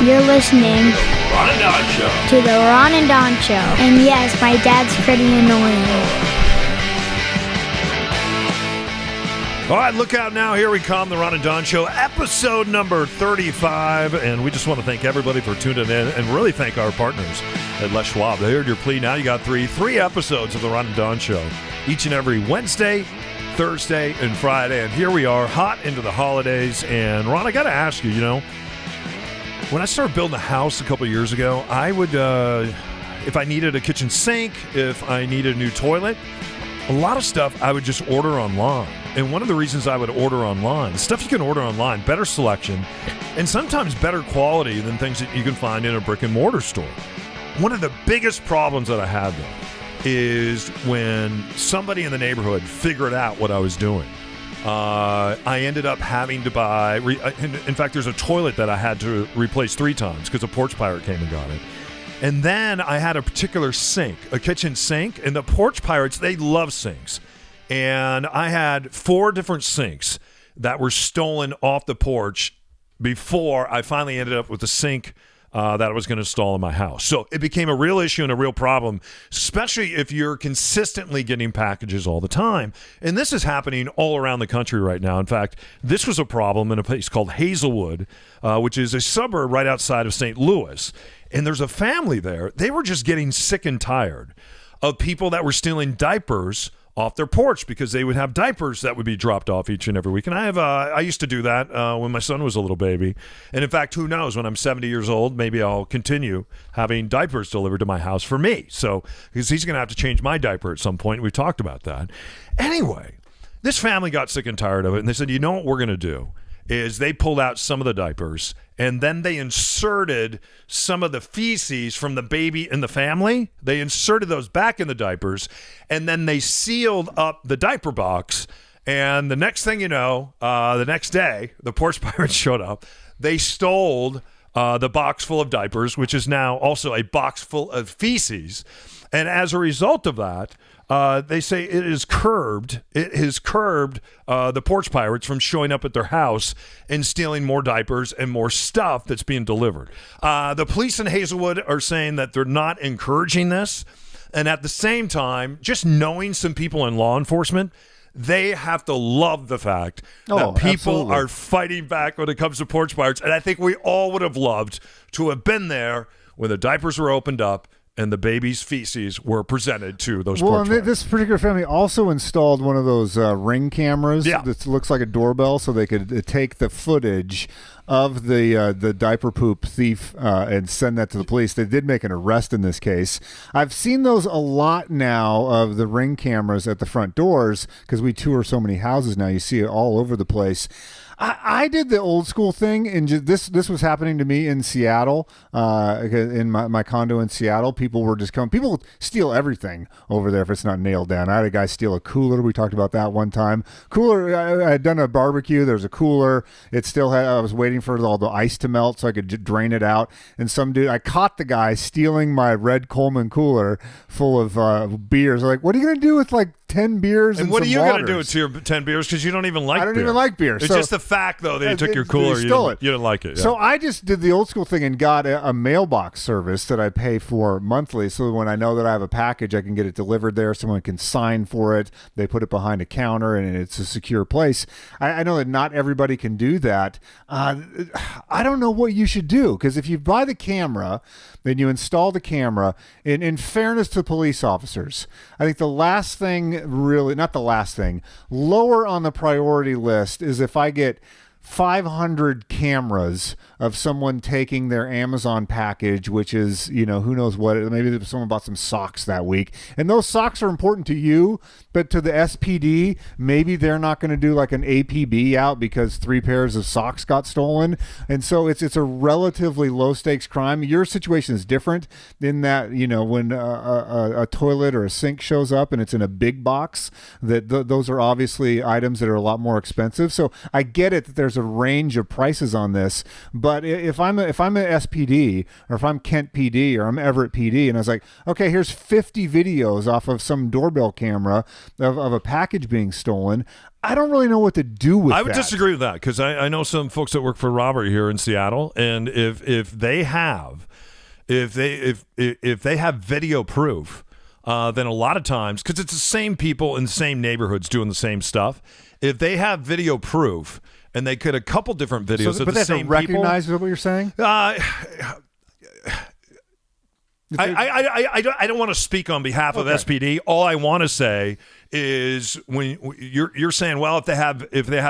You're listening Ron and Don Show. to the Ron and Don Show. And yes, my dad's pretty annoying. All right, look out now. Here we come, the Ron and Don Show, episode number 35. And we just want to thank everybody for tuning in and really thank our partners at Les Schwab. They heard your plea. Now you got three episodes of the Ron and Don Show each and every Wednesday, Thursday, and Friday. And here we are, hot into the holidays. And Ron, I got to ask you, when I started building a house a couple of years ago, I would, if I needed a kitchen sink, if I needed a new toilet, a lot of stuff I would just order online. And one of the reasons I would order online, the stuff you can order online, better selection, and sometimes better quality than things that you can find in a brick and mortar store. One of the biggest problems that I had though is when somebody in the neighborhood figured out what I was doing. I ended up having to buy, in fact, there's a toilet that I had to replace 3 times because a porch pirate came and got it. And then I had a particular sink, a kitchen sink, and the porch pirates, they love sinks. And I had 4 different sinks that were stolen off the porch before I finally ended up with the sink that I was going to install in my house. So it became a real issue and a real problem, especially if you're consistently getting packages all the time. And this is happening all around the country right now. In fact, this was a problem in a place called Hazelwood, which is a suburb right outside of St. Louis. And there's a family there. They were just getting sick and tired of people that were stealing diapers off their porch because they would have diapers that would be dropped off each and every week. And I used to do that when my son was a little baby. And in fact, who knows, when I'm 70 years old, maybe I'll continue having diapers delivered to my house for me. So, because he's going to have to change my diaper at some point. We've talked about that. Anyway, this family got sick and tired of it. And they said, you know what we're going to do? Is they pulled out some of the diapers and then they inserted some of the feces from the baby in the family. They inserted those back in the diapers and then they sealed up the diaper box. And the next thing you know, the next day, the porch pirates showed up. They stole the box full of diapers, which is now also a box full of feces. And as a result of that, they say it has curbed the porch pirates from showing up at their house and stealing more diapers and more stuff that's being delivered. The police in Hazelwood are saying that they're not encouraging this. And at the same time, just knowing some people in law enforcement, they have to love the fact that people are fighting back when it comes to porch pirates. And I think we all would have loved to have been there when the diapers were opened up and the baby's feces were presented to those porch pirates. This particular family also installed one of those Ring cameras that looks like a doorbell, so they could take the footage of the diaper poop thief and send that to the police. They did make an arrest in this case. I've seen those a lot now of the Ring cameras at the front doors because we tour so many houses now. You see it all over the place. I did the old school thing, and this was happening to me in Seattle, in my condo in Seattle. People were just coming. People steal everything over there if it's not nailed down. I had a guy steal a cooler. We talked about that one time. Cooler. I had done a barbecue. There was a cooler. It still had. I was waiting for all the ice to melt so I could drain it out. And some dude, I caught the guy stealing my red Coleman cooler full of beers. I'm like, what are you gonna do with like 10 beers and what are you waters? going to do with your 10 beers? Because you don't even like beer. I don't even like beer. It's so, just the fact, though, that you took your cooler. You didn't like it. Yeah. So I just did the old school thing and got a mailbox service that I pay for monthly. So when I know that I have a package, I can get it delivered there. Someone can sign for it. They put it behind a counter and it's a secure place. I know that not everybody can do that. I don't know what you should do, because if you buy the camera, then you install the camera. In fairness to police officers, I think the last thing, really, not the last thing, lower on the priority list is if I get 500 cameras of someone taking their Amazon package, which is, who knows what, maybe someone bought some socks that week. And those socks are important to you, but to the SPD, maybe they're not going to do like an APB out because 3 pairs of socks got stolen. And so it's a relatively low stakes crime. Your situation is different in that, when a toilet or a sink shows up and it's in a big box, that those are obviously items that are a lot more expensive. So I get it that there's a range of prices on this. But if I'm a SPD, or if I'm Kent PD, or I'm Everett PD, and I was like, okay, here's 50 videos off of some doorbell camera of a package being stolen, I don't really know what to do with that. I would disagree with that, because I know some folks that work for Robert here in Seattle, and if they have video proof, then a lot of times, because it's the same people in the same neighborhoods doing the same stuff, if they have video proof and they could a couple different videos of the same people, recognize what you're saying. I don't want to speak on behalf of SPD. All I want to say is, when you're saying, well, if they have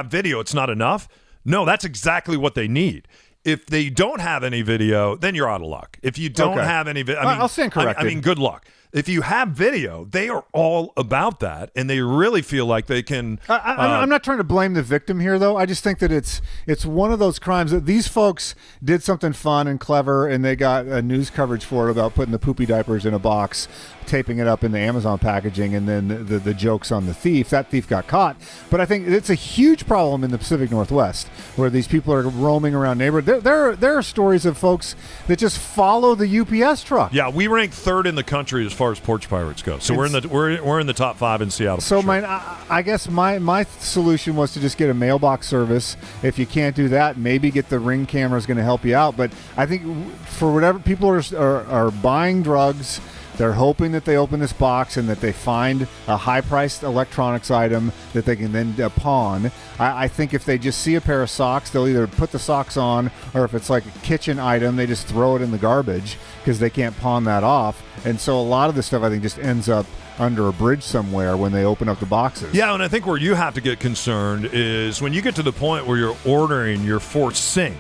video, it's not enough. No, that's exactly what they need. If they don't have any video, then you're out of luck. If you don't have any video, I'll stand corrected. I mean, good luck. If you have video, they are all about that, and they really feel like they can. I'm not trying to blame the victim here, though. I just think that it's one of those crimes that these folks did something fun and clever, and they got news coverage for it about putting the poopy diapers in a box, taping it up in the Amazon packaging, and then the joke's on the thief. That thief got caught. But I think it's a huge problem in the Pacific Northwest, where these people are roaming around neighborhoods. There are stories of folks that just follow the UPS truck. Yeah, we rank third in the country as far as porch pirates go. So we're in the top 5 in Seattle. So I guess my solution was to just get a mailbox service. If you can't do that, maybe get the Ring camera is going to help you out. But I think for whatever people are buying drugs, they're hoping that they open this box and that they find a high-priced electronics item that they can then pawn. I think if they just see a pair of socks, they'll either put the socks on, or if it's like a kitchen item, they just throw it in the garbage because they can't pawn that off. And so a lot of this stuff, I think, just ends up under a bridge somewhere when they open up the boxes. Yeah, and I think where you have to get concerned is when you get to the point where you're ordering your fourth sink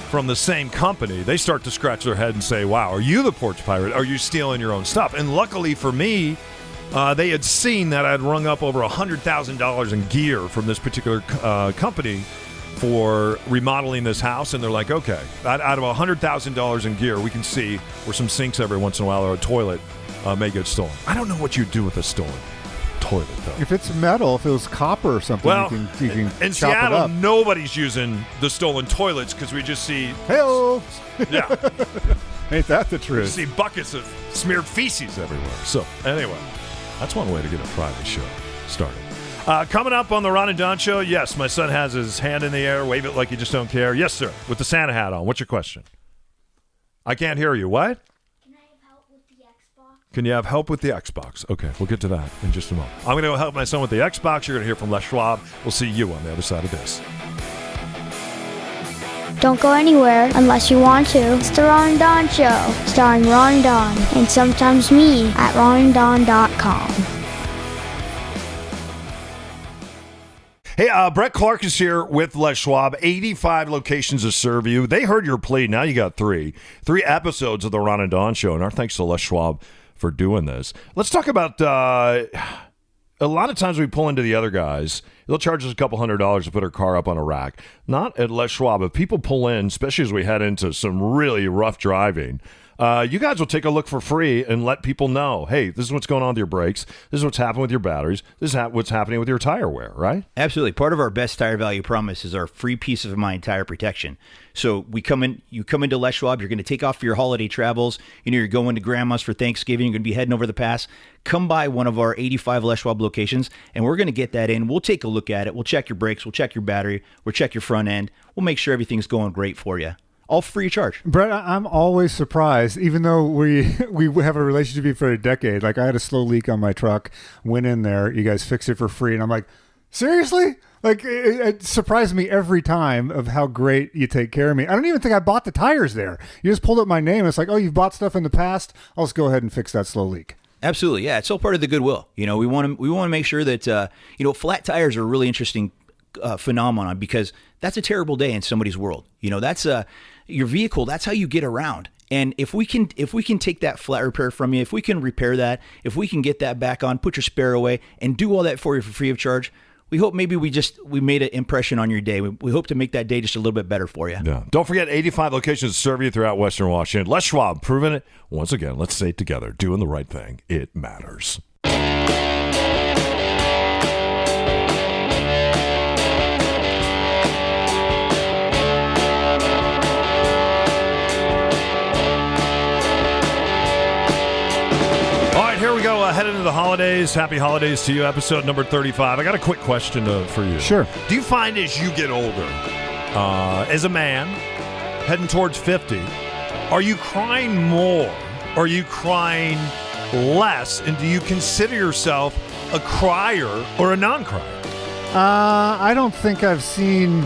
from the same company, they start to scratch their head and say, wow, are you the porch pirate? Are you stealing your own stuff? And luckily for me, they had seen that I'd rung up over $100,000 in gear from this particular company for remodeling this house, and they're like, okay, out of $100,000 in gear, we can see where some sinks every once in a while, or a toilet may get stolen. I don't know what you do with a stolen toilet, though. If it's metal, if it was copper or something, well, you can in chop Seattle, it up. nobody's using the stolen toilets because we just see... Hey-o! Yeah. Ain't that the We truth? just see buckets of smeared feces everywhere. So, anyway, that's one way to get a private show started. Coming up on the Ron and Don Show, yes, my son has his hand in the air, wave it like you just don't care. Yes, sir, with the Santa hat on. What's your question? I can't hear you. What? Can I have help with the Xbox? Can you have help with the Xbox? Okay, we'll get to that in just a moment. I'm going to go help my son with the Xbox. You're going to hear from Les Schwab. We'll see you on the other side of this. Don't go anywhere unless you want to. It's the Ron and Don Show, starring Ron and Don, and sometimes me at ronanddon.com. Hey, Brett Clark is here with Les Schwab. 85 locations to serve you. They heard your plea. Now you got 3 episodes of the Ron and Don Show, and our thanks to Les Schwab for doing this. Let's talk about a lot of times we pull into the other guys. They'll charge us a couple $100 to put our car up on a rack. Not at Les Schwab. If people pull in, especially as we head into some really rough driving, you guys will take a look for free and let people know, hey, this is what's going on with your brakes. This is what's happening with your batteries. This is what's happening with your tire wear, right? Absolutely. Part of our best tire value promise is our free peace of mind tire protection. So you come into Les Schwab, you're going to take off for your holiday travels. You're going to grandma's for Thanksgiving. You're going to be heading over the pass. Come by one of our 85 Les Schwab locations, and we're going to get that in. We'll take a look at it. We'll check your brakes. We'll check your battery. We'll check your front end. We'll make sure everything's going great for you. All free of charge. Brett, I'm always surprised, even though we have a relationship for a decade. Like, I had a slow leak on my truck, went in there, you guys fixed it for free, and I'm like, seriously? Like, it surprised me every time of how great you take care of me. I don't even think I bought the tires there. You just pulled up my name. It's like, oh, you've bought stuff in the past? I'll just go ahead and fix that slow leak. Absolutely, yeah. It's all part of the goodwill. We want to make sure that flat tires are a really interesting phenomenon, because that's a terrible day in somebody's world. That's your vehicle. That's how you get around. And if we can take that flat repair from you, if we can repair that, if we can get that back on, put your spare away, and do all that for you for free of charge, we hope maybe we made an impression on your day. We hope to make that day just a little bit better for you. Yeah. Don't forget, 85 locations to serve you throughout Western Washington. Les Schwab, proving it. Once again, let's say it together. Doing the right thing. It matters. heading into the holidays. Happy holidays to you. Episode number 35. I got a quick question for you. Sure. Do you find as you get older, as a man, heading towards 50, are you crying more? Or are you crying less? And do you consider yourself a crier or a non-crier? I don't think I've seen...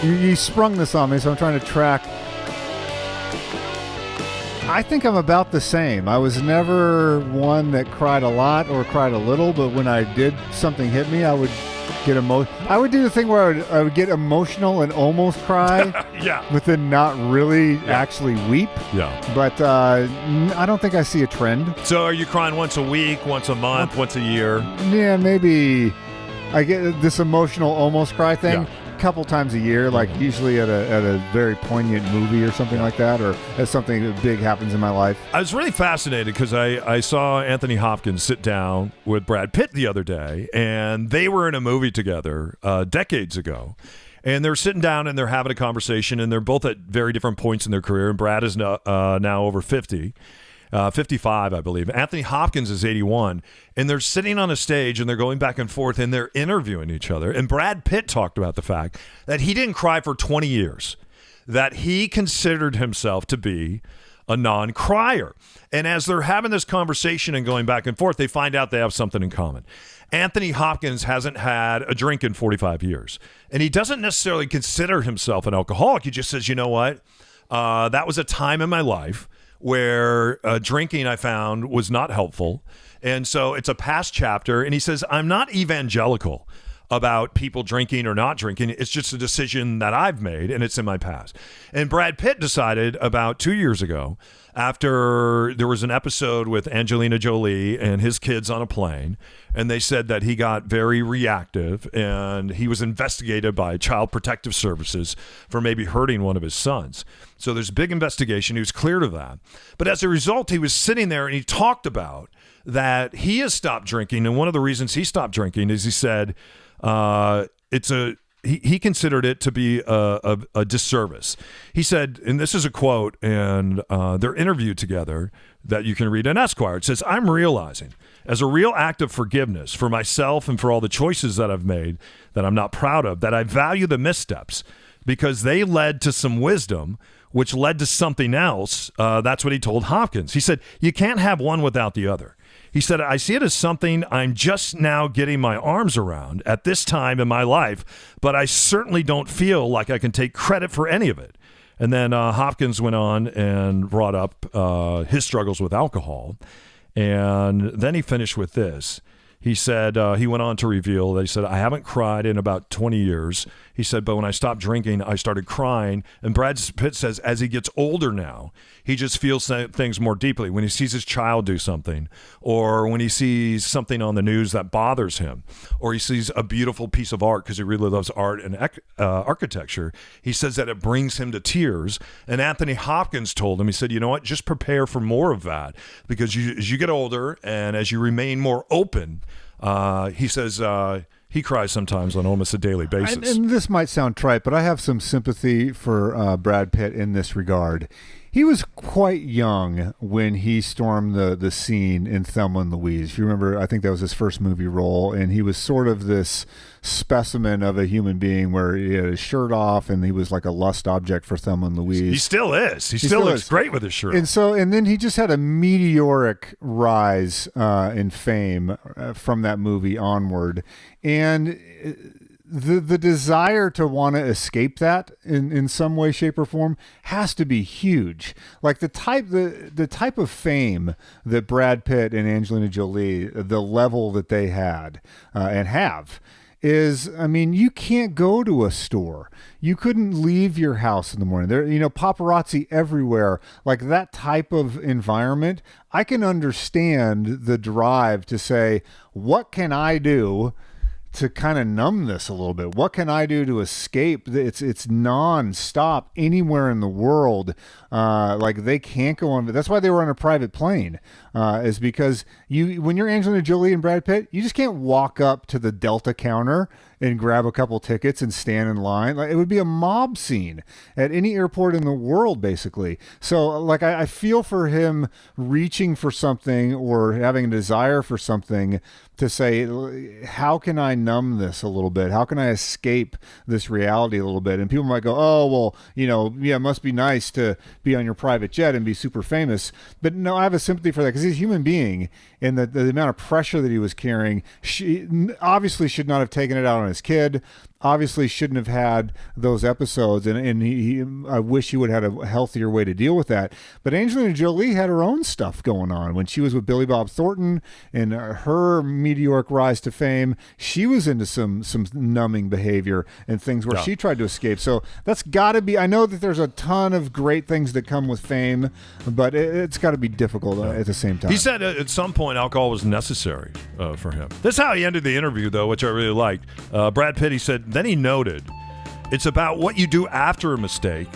You sprung this on me, so I'm trying to track. I think I'm about the same. I was never one that cried a lot or cried a little, but when I did, something hit me, I would get I would do the thing where I would get emotional and almost cry, Yeah. but then not really actually weep. Yeah. But I don't think I see a trend. So are you crying once a week, once a month, once a year? Yeah, maybe I get this emotional almost cry thing. Yeah. Couple times a year, like usually at a very poignant movie or something like that, or as something big happens in my life. I was really fascinated because I saw Anthony Hopkins sit down with Brad Pitt the other day, and they were in a movie together decades ago. And they're sitting down and they're having a conversation, and they're both at very different points in their career. And Brad is now over 50. 55, I believe. Anthony Hopkins is 81, and they're sitting on a stage and they're going back and forth and they're interviewing each other. And Brad Pitt talked about the fact that he didn't cry for 20 years, that he considered himself to be a non-crier. And as they're having this conversation and going back and forth, they find out they have something in common. Anthony Hopkins hasn't had a drink in 45 years, and he doesn't necessarily consider himself an alcoholic. He just says, you know what? That was a time in my life where drinking, I found, was not helpful. And so it's a past chapter. And he says, I'm not evangelical about people drinking or not drinking. It's just a decision that I've made, and it's in my past. And Brad Pitt decided about 2 years ago, after there was an episode with Angelina Jolie and his kids on a plane, and they said that he got very reactive and he was investigated by Child Protective Services for maybe hurting one of his sons. So there's a big investigation. He was cleared of that. But as a result, he was sitting there and he talked about that he has stopped drinking. And one of the reasons he stopped drinking is he said he considered it to be a disservice. He said, and this is a quote, and they're interviewed together that you can read in Esquire. It says, I'm realizing, as a real act of forgiveness for myself and for all the choices that I've made that I'm not proud of, that I value the missteps because they led to some wisdom, which led to something else. That's what he told Hopkins. He said, you can't have one without the other. He said, I see it as something I'm just now getting my arms around at this time in my life, but I certainly don't feel like I can take credit for any of it. And then Hopkins went on and brought up his struggles with alcohol. And then he finished with this. He said, he went on to reveal that he said, I haven't cried in about 20 years. He said, but when I stopped drinking, I started crying. And Brad Pitt says, as he gets older now, he just feels things more deeply. When he sees his child do something, or when he sees something on the news that bothers him, or he sees a beautiful piece of art because he really loves art and architecture, he says that it brings him to tears. And Anthony Hopkins told him, he said, you know what, just prepare for more of that because as you get older and as you remain more open, he says he cries sometimes on almost a daily basis. And this might sound trite, but I have some sympathy for Brad Pitt in this regard. He was quite young when he stormed the scene in Thelma and Louise. If you remember, I think that was his first movie role, and he was sort of this specimen of a human being where he had his shirt off and he was like a lust object for Thelma and Louise. He still is. He still looks great with his shirt on. And then he just had a meteoric rise in fame from that movie onward. And the desire to want to escape that in some way, shape, or form has to be huge. Like the type of fame that Brad Pitt and Angelina Jolie, the level that they had and have, is, I mean, you can't go to a store. You couldn't leave your house in the morning. There, paparazzi everywhere. Like that type of environment, I can understand the drive to say, what can I do to kind of numb this a little bit? What can I do to escape? It's non-stop anywhere in the world. Like they can't go on. That's why they were on a private plane, is because when you're Angelina Jolie and Brad Pitt, you just can't walk up to the Delta counter and grab a couple tickets and stand in line. Like, it would be a mob scene at any airport in the world, basically. So, like, I feel for him reaching for something or having a desire for something to say, how can I numb this a little bit? How can I escape this reality a little bit? And people might go, oh, well, yeah, it must be nice to be on your private jet and be super famous. But no, I have a sympathy for that because he's a human being, and the amount of pressure that he was carrying, obviously should not have taken it out on his kid. Obviously shouldn't have had those episodes, and I wish he would have had a healthier way to deal with that. But Angelina Jolie had her own stuff going on when she was with Billy Bob Thornton and her meteoric rise to fame. She was into some numbing behavior and things where she tried to escape. So that's got to be. I know that there's a ton of great things that come with fame, but it's got to be difficult at the same time. He said at some point alcohol was necessary for him. This is how he ended the interview, though, which I really liked. Brad Pitt, he said. Then he noted, it's about what you do after a mistake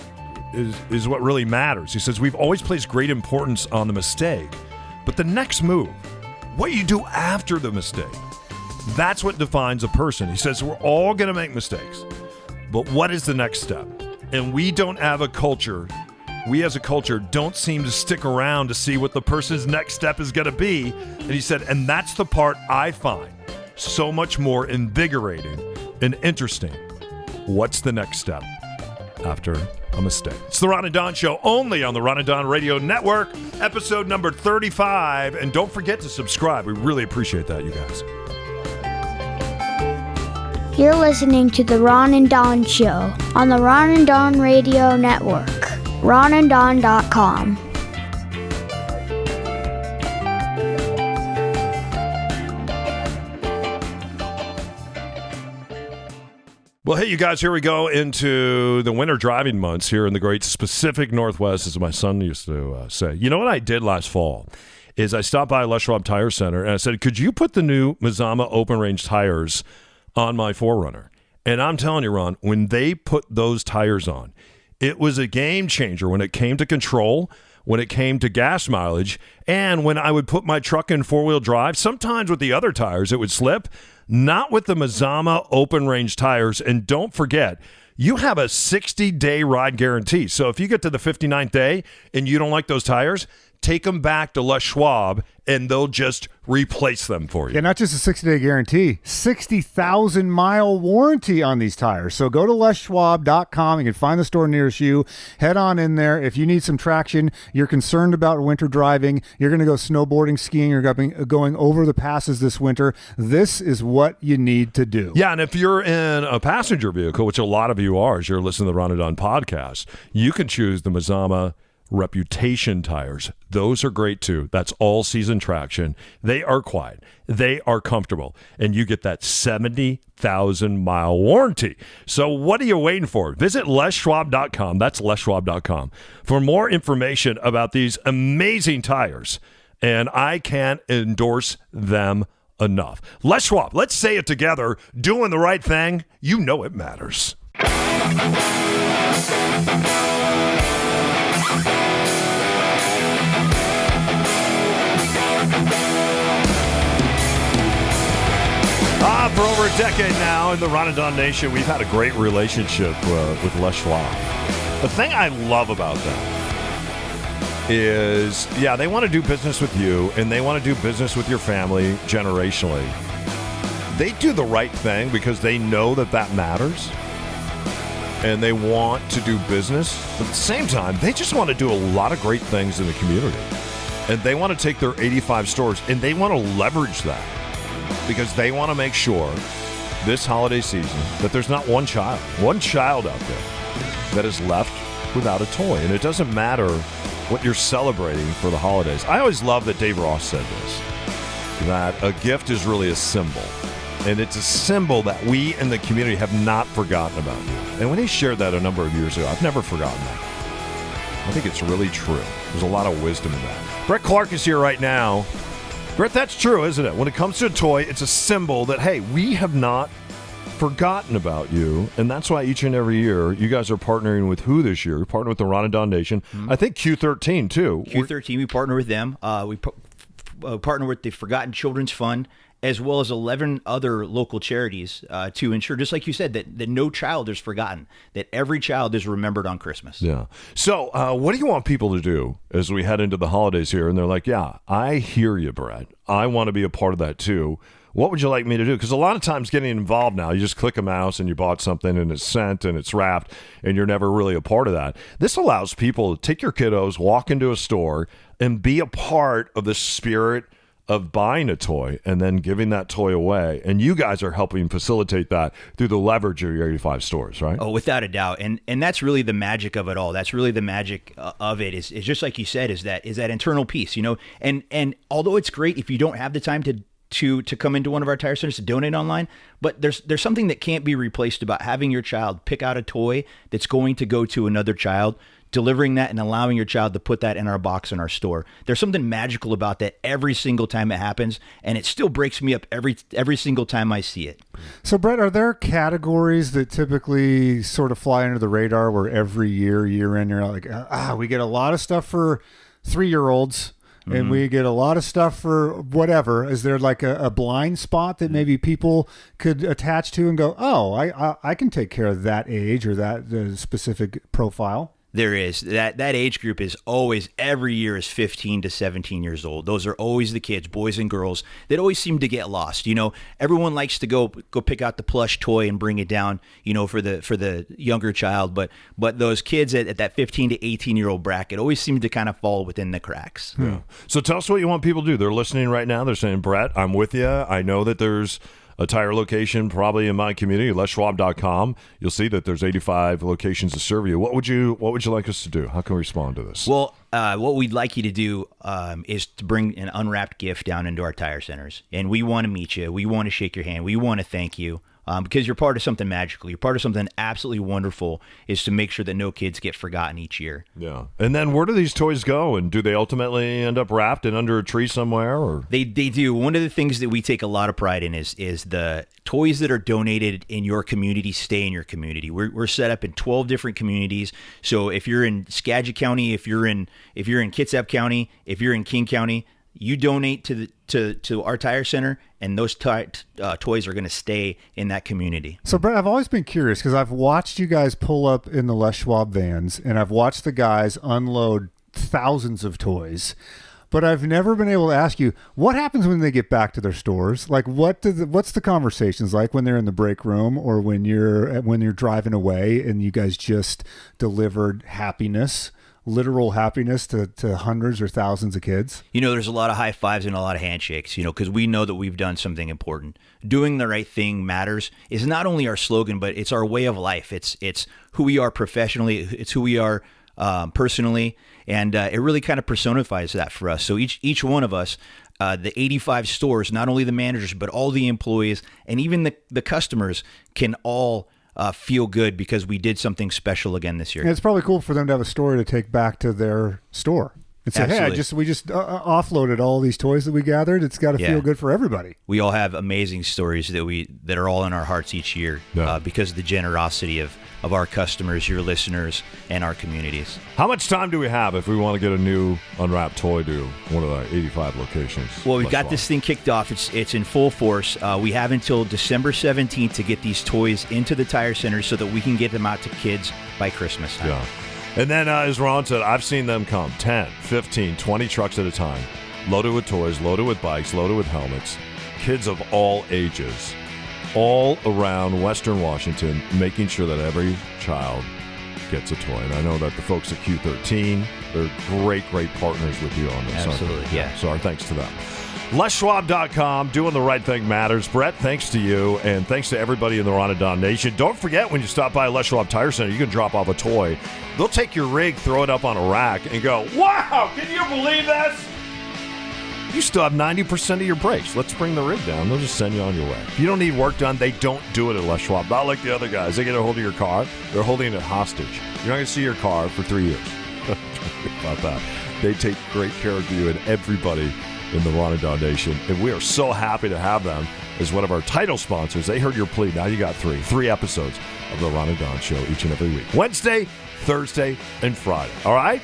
is what really matters. He says, we've always placed great importance on the mistake, but the next move, what you do after the mistake, that's what defines a person. He says, we're all going to make mistakes, but what is the next step? And we don't have a culture. We as a culture don't seem to stick around to see what the person's next step is going to be. And he said, and that's the part I find so much more invigorating and interesting. What's the next step after a mistake? It's the Ron and Don Show, only on the Ron and Don Radio Network, episode number 35. And don't forget to subscribe. We really appreciate that, you guys. You're listening to the Ron and Don Show on the Ron and Don Radio Network. ronanddon.com. Well, hey, you guys, here we go into the winter driving months here in the great Pacific Northwest, as my son used to say. You know what I did last fall is I stopped by Les Schwab Tire Center, and I said, could you put the new Mazama open-range tires on my 4Runner? And I'm telling you, Ron, when they put those tires on, it was a game changer when it came to control, when it came to gas mileage, and when I would put my truck in four-wheel drive. Sometimes with the other tires, it would slip. Not with the Mazama open-range tires. And don't forget, you have a 60-day ride guarantee. So if you get to the 59th day and you don't like those tires, take them back to Les Schwab, and they'll just replace them for you. Yeah, not just a 60-day guarantee, 60,000-mile warranty on these tires. So go to leschwab.com. You can find the store nearest you. Head on in there. If you need some traction, you're concerned about winter driving, you're going to go snowboarding, skiing, you're going over the passes this winter, this is what you need to do. Yeah, and if you're in a passenger vehicle, which a lot of you are as you're listening to the Ron and Don podcast, you can choose the Mazama Reputation tires. Those are great too. That's all season traction. They are quiet. They are comfortable. And you get that 70,000-mile warranty. So what are you waiting for? Visit leschwab.com. That's leschwab.com for more information about these amazing tires. And I can't endorse them enough. Les Schwab, let's say it together. Doing the right thing. You know it matters. For over a decade now in the Ron and Don Nation, we've had a great relationship with Les Schwab. The thing I love about them is, yeah, they want to do business with you, and they want to do business with your family generationally. They do the right thing because they know that that matters, and they want to do business. But at the same time, they just want to do a lot of great things in the community. And they want to take their 85 stores, and they want to leverage that, because they want to make sure this holiday season that there's not one child out there that is left without a toy. And it doesn't matter what you're celebrating for the holidays. I always love that Dave Ross said this, that a gift is really a symbol. And it's a symbol that we in the community have not forgotten about you. And when he shared that a number of years ago, I've never forgotten that. I think it's really true. There's a lot of wisdom in that. Brett Clark is here right now. Brett, that's true, isn't it? When it comes to a toy, it's a symbol that, hey, we have not forgotten about you. And that's why each and every year, you guys are partnering with who this year? You're partnering with the Ron and Don Nation. Mm-hmm. I think Q13, too. Q13, we partner with them. We partner with the Forgotten Children's Fund. as well as 11 other local charities to ensure, just like you said, that no child is forgotten, that every child is remembered on Christmas. Yeah. So what do you want people to do as we head into the holidays here? And they're like, yeah, I hear you, Brett. I want to be a part of that too. What would you like me to do? Because a lot of times getting involved now, you just click a mouse and you bought something and it's sent and it's wrapped and you're never really a part of that. This allows people to take your kiddos, walk into a store, and be a part of the spirit of buying a toy and then giving that toy away. And you guys are helping facilitate that through the leverage of your 85 stores, right? Oh, without a doubt. And that's really the magic of it all. That's really the magic of it is just like you said, is that internal piece, and although it's great if you don't have the time to come into one of our tire centers to donate online, but there's something that can't be replaced about having your child pick out a toy that's going to go to another child, delivering that and allowing your child to put that in our box in our store. There's something magical about that every single time it happens, and it still breaks me up every single time I see it. So, Brett, are there categories that typically sort of fly under the radar where every year in, you're like, we get a lot of stuff for 3-year-olds, and we get a lot of stuff for whatever? Is there like a blind spot that maybe people could attach to and go, oh, I can take care of that age or that specific profile? There is. That age group is always, every year, is 15 to 17 years old. Those are always the kids, boys and girls, that always seem to get lost. Everyone likes to go pick out the plush toy and bring it down, for the younger child. But those kids at that 15 to 18-year-old bracket always seem to kind of fall within the cracks. Yeah. So tell us what you want people to do. They're listening right now. They're saying, Brett, I'm with you. I know that there's a tire location probably in my community, leschwab.com. You'll see that there's 85 locations to serve you. What would you like us to do? How can we respond to this? Well, what we'd like you to do is to bring an unwrapped gift down into our tire centers. And we want to meet you. We want to shake your hand. We want to thank you. Because you're part of something magical. You're part of something absolutely wonderful, is to make sure that no kids get forgotten each year. Yeah. And then where do these toys go? And do they ultimately end up wrapped and under a tree somewhere? Or They do. One of the things that we take a lot of pride in is the toys that are donated in your community stay in your community. We're set up in 12 different communities. So if you're in Skagit County, if you're in Kitsap County, if you're in King County, you donate to our tire center, and those toys are going to stay in that community. So, Brett, I've always been curious because I've watched you guys pull up in the Les Schwab vans, and I've watched the guys unload thousands of toys. But I've never been able to ask you, what happens when they get back to their stores? Like, what's the conversations like when they're in the break room or when you're driving away and you guys just delivered happiness? Literal happiness to hundreds or thousands of kids? There's a lot of high fives and a lot of handshakes, because we know that we've done something important. Doing the right thing matters is not only our slogan, but it's our way of life. It's who we are professionally. It's who we are personally. And it really kind of personifies that for us. So each one of us, the 85 stores, not only the managers, but all the employees and even the customers can all feel good because we did something special again this year. And it's probably cool for them to have a story to take back to their store. And say, Absolutely. hey, we just offloaded all these toys that we gathered. It's got to feel good for everybody. We all have amazing stories that are all in our hearts each year because of the generosity of our customers, your listeners, and our communities. How much time do we have if we want to get a new unwrapped toy to one of the 85 locations? Well, we've got this thing kicked off. It's in full force. We have until December 17th to get these toys into the tire centers so that we can get them out to kids by Christmas time. Yeah. And then, as Ron said, I've seen them come 10, 15, 20 trucks at a time, loaded with toys, loaded with bikes, loaded with helmets, kids of all ages, all around Western Washington, making sure that every child gets a toy. And I know that the folks at Q13, they're great partners with you on this. Absolutely, yeah. So our thanks to them. LesSchwab.com, doing the right thing matters. Brett, thanks to you, and thanks to everybody in the Ron and Don Nation. Don't forget, when you stop by Les Schwab Tire Center, you can drop off a toy. They'll take your rig, throw it up on a rack, and go, wow, can you believe this? You still have 90% of your brakes. Let's bring the rig down. They'll just send you on your way. If you don't need work done, they don't do it at Les Schwab. Not like the other guys. They get a hold of your car. They're holding it hostage. You're not going to see your car for 3 years. Don't worry about that. They take great care of you and everybody in the Ron and Don Nation. And we are so happy to have them as one of our title sponsors. They heard your plea. Now you got three episodes of the Ron and Don Show each and every week. Wednesday, Thursday, and Friday. All right?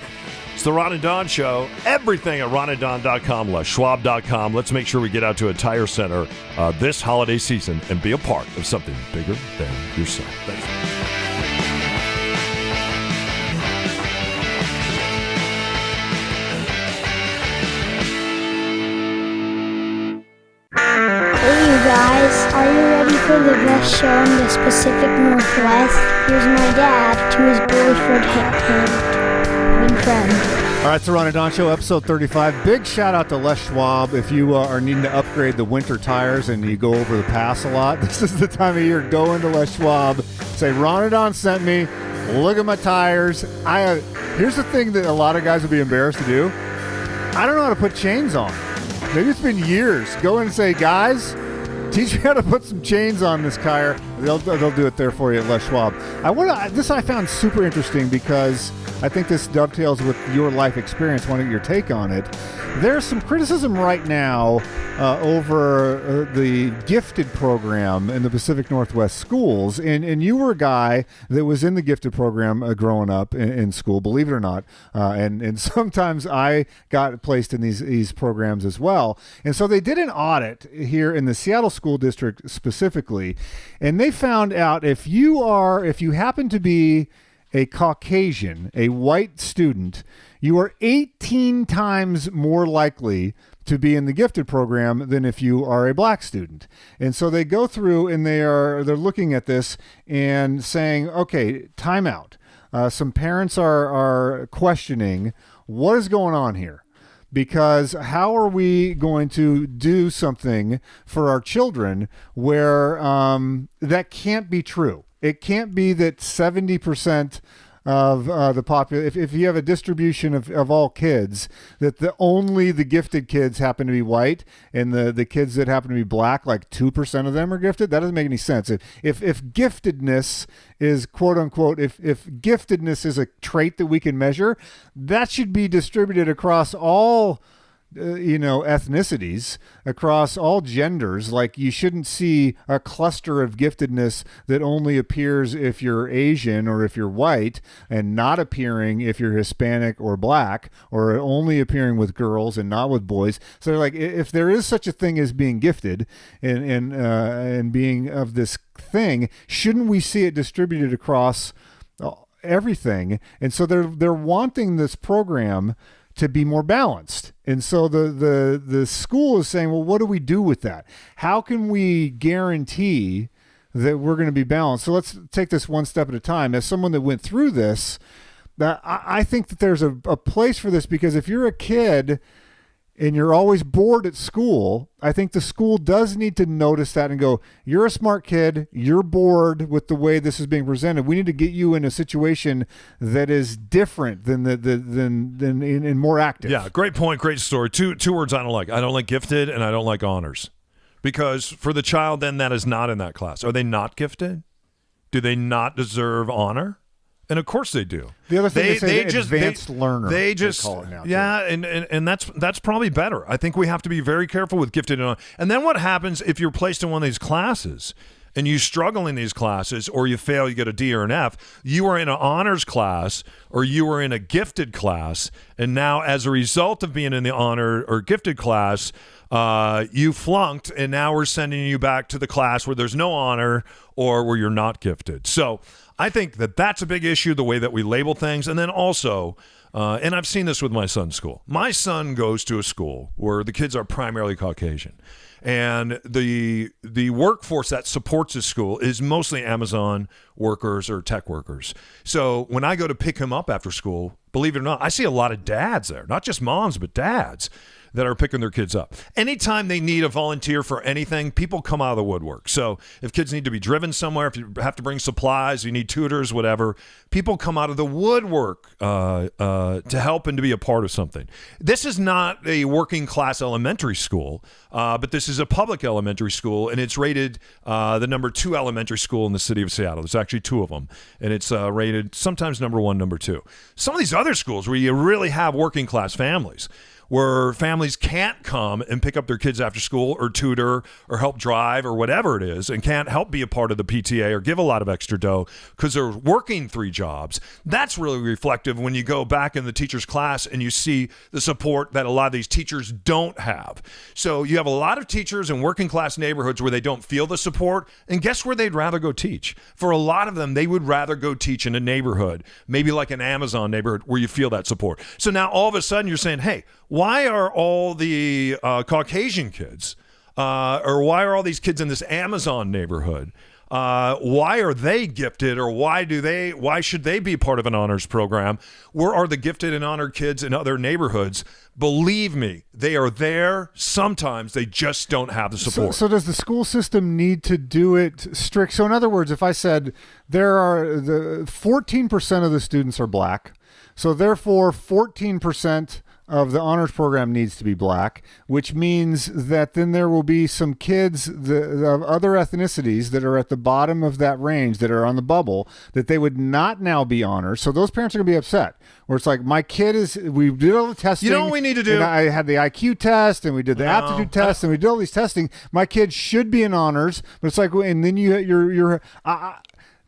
It's the Ron and Don Show. Everything at ronanddon.com, leschwab.com. Let's make sure we get out to a tire center this holiday season and be a part of something bigger than yourself. Thanks. Hey you guys, are you ready for the best show in the Pacific Northwest? Here's my dad to his boyfriend and friend. All right, it's the Ron and Don Show, episode 35. Big shout out to Les Schwab. If you are needing to upgrade the winter tires and you go over the pass a lot, this is the time of year. Go into Les Schwab, say Ron and Don sent me. Look at my tires. Here's the thing that a lot of guys would be embarrassed to do. I don't know how to put chains on. Maybe it's been years. Go in and say, guys, teach me how to put some chains on this car. They'll do it there for you at Les Schwab. This I found super interesting because I think this dovetails with your life experience. Want to get your take on it. There's some criticism right now over the gifted program in the Pacific Northwest schools, and you were a guy that was in the gifted program growing up in school, believe it or not, and sometimes I got placed in these programs as well. And so they did an audit here in the Seattle School District specifically, and they found out if you happen to be a Caucasian, a white student, you are 18 times more likely to be in the gifted program than if you are a black student. And so they go through and they're looking at this and saying, okay, time out. Some parents are questioning what is going on here. Because how are we going to do something for our children where that can't be true? It can't be that 70% of the population, if you have a distribution of all kids, that only the gifted kids happen to be white and the kids that happen to be black, like 2% of them are gifted. That doesn't make any sense. If giftedness is quote unquote, if giftedness is a trait that we can measure, that should be distributed across all ethnicities, across all genders. Like, you shouldn't see a cluster of giftedness that only appears if you're Asian or if you're white, and not appearing if you're Hispanic or black, or only appearing with girls and not with boys. So like, if there is such a thing as being gifted and being of this thing, shouldn't we see it distributed across everything? And so they're wanting this program to be more balanced. And so the school is saying, well, what do we do with that? How can we guarantee that we're going to be balanced? So let's take this one step at a time. As someone that went through this, that I think that there's a place for this, because if you're a kid and you're always bored at school, I think the school does need to notice that and go, you're a smart kid, you're bored with the way this is being presented. We need to get you in a situation that is different than and more active. Yeah, great point, great story. Two words I don't like. I don't like gifted, and I don't like honors. Because for the child then that is not in that class, are they not gifted? Do they not deserve honor? And of course they do. The other thing they just advanced learner. They just call it now. Yeah, and that's probably better. I think we have to be very careful with gifted and then what happens if you're placed in one of these classes and you struggle in these classes, or you fail, you get a D or an F, you are in an honors class or you are in a gifted class, and now as a result of being in the honor or gifted class, you flunked, and now we're sending you back to the class where there's no honor or where you're not gifted. So I think that that's a big issue, the way that we label things. And then also, and I've seen this with my son's school. My son goes to a school where the kids are primarily Caucasian. And the workforce that supports his school is mostly Amazon workers or tech workers. So when I go to pick him up after school, believe it or not, I see a lot of dads there, not just moms, but dads that are picking their kids up. Anytime they need a volunteer for anything, people come out of the woodwork. So if kids need to be driven somewhere, if you have to bring supplies, you need tutors, whatever, people come out of the woodwork to help and to be a part of something. This is not a working class elementary school, but this is a public elementary school, and it's rated the number 2 elementary school in the city of Seattle. There's actually 2 of them, and it's rated sometimes number 1, number 2. Some of these other schools where you really have working class families, where families can't come and pick up their kids after school or tutor or help drive or whatever it is, and can't help be a part of the PTA or give a lot of extra dough because they're working 3 jobs. That's really reflective when you go back in the teacher's class and you see the support that a lot of these teachers don't have. So you have a lot of teachers in working class neighborhoods where they don't feel the support, and guess where they'd rather go teach? For a lot of them, they would rather go teach in a neighborhood, maybe like an Amazon neighborhood where you feel that support. So now all of a sudden you're saying, hey, why are all the Caucasian kids or why are all these kids in this Amazon neighborhood? Why are they gifted, or why should they be part of an honors program? Where are the gifted and honored kids in other neighborhoods? Believe me, they are there. Sometimes they just don't have the support. So does the school system need to do it strict? So in other words, if I said there are the 14% of the students are black, so therefore 14% of the honors program needs to be black, which means that then there will be some kids of other ethnicities that are at the bottom of that range, that are on the bubble, that they would not now be honors. So those parents are going to be upset, where it's like, my kid we did all the testing. You know what we need to do? And I had the IQ test, and we did the aptitude test, and we did all these testing. My kid should be in honors, but it's like, and then you're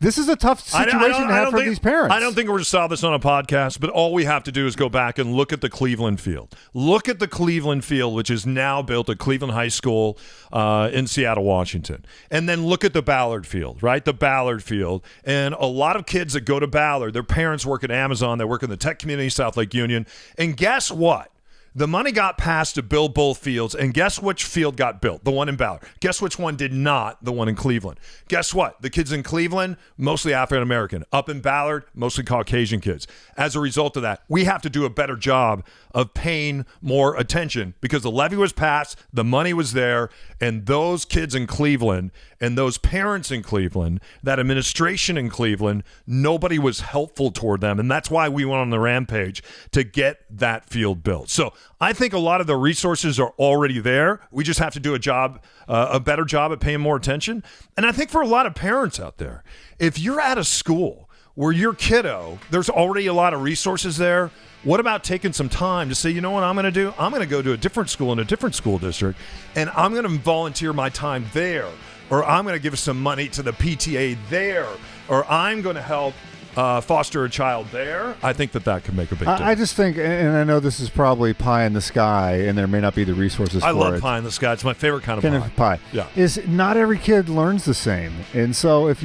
this is a tough situation to have for these parents. I don't think we're going to solve this on a podcast, but all we have to do is go back and look at the Cleveland field. Look at the Cleveland field, which is now built at Cleveland High School in Seattle, Washington. And then look at the Ballard field, right? The Ballard field. And a lot of kids that go to Ballard, their parents work at Amazon, they work in the tech community, South Lake Union. And guess what? The money got passed to build both fields, and guess which field got built? The one in Ballard. Guess which one did not? The one in Cleveland. Guess what? The kids in Cleveland, mostly African American. Up in Ballard, mostly Caucasian kids. As a result of that, we have to do a better job of paying more attention, because the levy was passed, the money was there, and those kids in Cleveland and those parents in Cleveland, that administration in Cleveland, nobody was helpful toward them. And that's why we went on the rampage to get that field built. So I think a lot of the resources are already there. We just have to do a better job at paying more attention. And I think for a lot of parents out there, if you're at a school where your kiddo, there's already a lot of resources there, what about taking some time to say, you know what I'm going to do? I'm going to go to a different school in a different school district, and I'm going to volunteer my time there, or I'm going to give some money to the PTA there, or I'm going to help foster a child there. I think that could make a big difference. I just think, and I know this is probably pie in the sky, and there may not be the resources for it. I love pie in the sky. It's my favorite kind of pie. Yeah. Is not every kid learns the same. And so if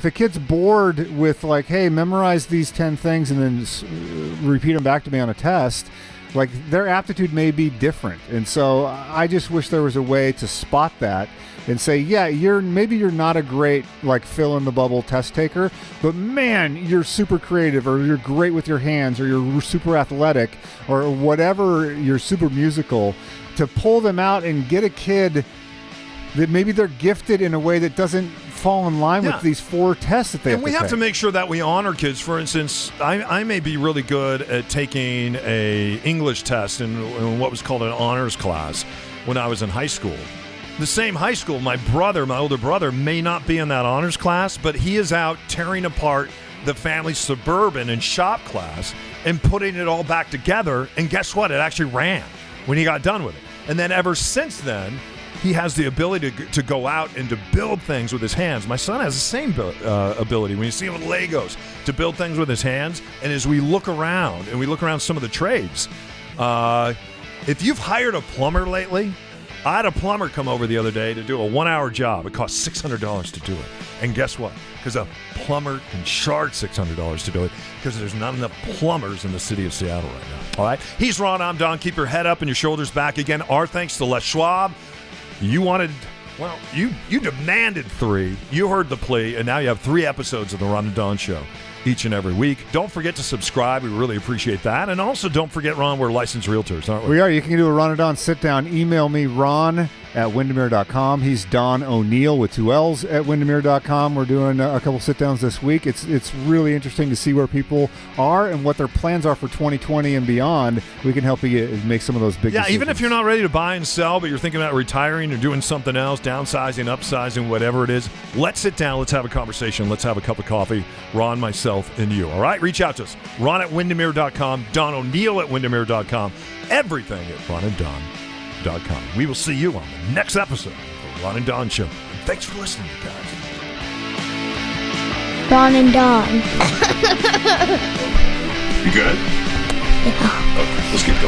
a kid's bored with like, hey, memorize these 10 things and then repeat them back to me on a test, like their aptitude may be different. And so I just wish there was a way to spot that and say, yeah, you're not a great like fill in the bubble test taker, but man, you're super creative, or you're great with your hands, or you're super athletic, or whatever, you're super musical, to pull them out and get a kid that maybe they're gifted in a way that doesn't fall in line with these 4 tests that they have to take. And we have to make sure that we honor kids. For instance, I may be really good at taking a English test in what was called an honors class when I was in high school. The same high school, my older brother, may not be in that honors class, but he is out tearing apart the family suburban and shop class and putting it all back together. And guess what? It actually ran when he got done with it. And then ever since then, he has the ability to go out and to build things with his hands. My son has the same ability, when you see him with Legos, to build things with his hands. And as we look around, some of the trades, if you've hired a plumber lately, I had a plumber come over the other day to do a 1-hour job. It cost $600 to do it. And guess what? Because a plumber can charge $600 to do it, because there's not enough plumbers in the city of Seattle right now. All right? He's Ron. I'm Don. Keep your head up and your shoulders back again. Our thanks to Les Schwab. You demanded 3. You heard the plea, and now you have 3 episodes of the Ron and Don Show each and every week. Don't forget to subscribe. We really appreciate that. And also don't forget, Ron, we're licensed realtors, aren't we? We are. You can do a Ron and Don sit down. Email me, Ron at Windermere.com. He's Don O'Neill with 2 L's at Windermere.com. We're doing a couple sit-downs this week. It's really interesting to see where people are and what their plans are for 2020 and beyond. We can help you make some of those big decisions. Even if you're not ready to buy and sell, but you're thinking about retiring or doing something else, downsizing, upsizing, whatever it is, let's sit down. Let's have a conversation. Let's have a cup of coffee. Ron, myself, and you. All right? Reach out to us. Ron at Windermere.com. Don O'Neill at Windermere.com. Everything at RonandDon.com. We will see you on the next episode of the Ron and Don Show. And thanks for listening, you guys. Ron and Don. You good? Yeah. Okay, let's get